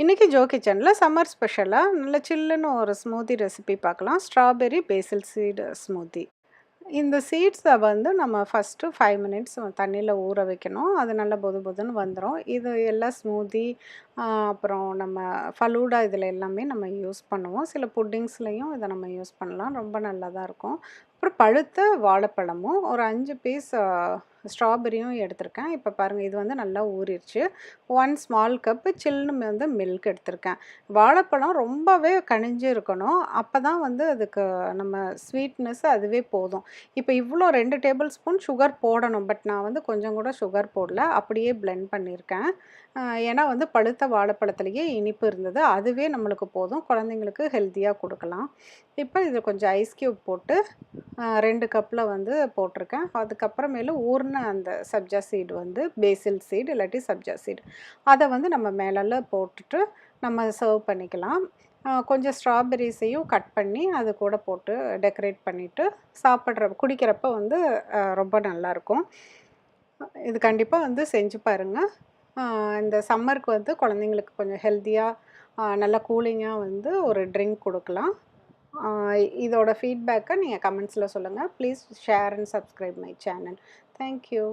இன்னைக்கு ஜோ கிச்சனில் சம்மர் ஸ்பெஷலாக நல்ல சில்லுன்னு ஒரு ஸ்மூத்தி ரெசிபி பார்க்கலாம். ஸ்ட்ராபெர்ரி பேசில் சீடு ஸ்மூத்தி. இந்த சீட்ஸை வந்து நம்ம ஃபஸ்ட்டு 5 மினிட்ஸ் தண்ணியில் ஊற வைக்கணும். அது நல்லா பொது பொதுன்னு வந்துடும். இது எல்லாம் ஸ்மூதி அப்புறம் நம்ம ஃபலூடா இதில் எல்லாமே நம்ம யூஸ் பண்ணுவோம். சில புட்டிங்ஸ்லேயும் இதை நம்ம யூஸ் பண்ணலாம். ரொம்ப நல்லா தான் இருக்கும். அப்புறம் பழுத்த வாழைப்பழமும் ஒரு 5 பீஸ் ஸ்ட்ராபெரியும் எடுத்திருக்கேன். இப்போ பாருங்கள், இது வந்து நல்லா ஊறிடுச்சு. 1 ஸ்மால் கப்பு சில்லுன்னு வந்து மில்க் எடுத்திருக்கேன். வாழைப்பழம் ரொம்பவே கனிஞ்சு இருக்கணும். அப்போ தான் வந்து அதுக்கு நம்ம ஸ்வீட்னஸ் அதுவே போதும். இப்போ இவ்வளோ 2 டேபிள் ஸ்பூன் சுகர் போடணும். பட் நான் வந்து கொஞ்சம் கூட சுகர் போடல. அப்படியே பிளெண்ட் பண்ணியிருக்கேன். ஏன்னா வந்து பழுத்த வாழைப்பழத்துலேயே இனிப்பு இருந்தது. அதுவே நம்மளுக்கு போதும். குழந்தைங்களுக்கு ஹெல்த்தியாக கொடுக்கலாம். இப்போ இது கொஞ்சம் ஐஸ் க்யூப் போட்டு 2 கப்பில் வந்து போட்டிருக்கேன். அதுக்கப்புறமேலு ஊறின அந்த சப்ஜா சீடு வந்து பேசில் சீடு இல்லாட்டி சப்ஜா சீடு அதை வந்து நம்ம மேலெல்லாம் போட்டுட்டு நம்ம சர்வ் பண்ணிக்கலாம். கொஞ்சம் ஸ்ட்ராபெர்ரிஸையும் கட் பண்ணி அது கூட போட்டு டெக்கரேட் பண்ணிவிட்டு குடிக்கிறப்ப வந்து ரொம்ப நல்லாயிருக்கும். இது கண்டிப்பாக வந்து செஞ்சு பாருங்கள். இந்த சம்மருக்கு வந்து குழந்தைங்களுக்கு கொஞ்சம் ஹெல்த்தியாக நல்லா கூலிங்காக வந்து ஒரு ட்ரிங்க் கொடுக்கலாம். இதோட ஃபீட்பேக்கை நீங்கள் கமெண்ட்ஸில் சொல்லுங்கள். Please share and subscribe my channel. Thank you.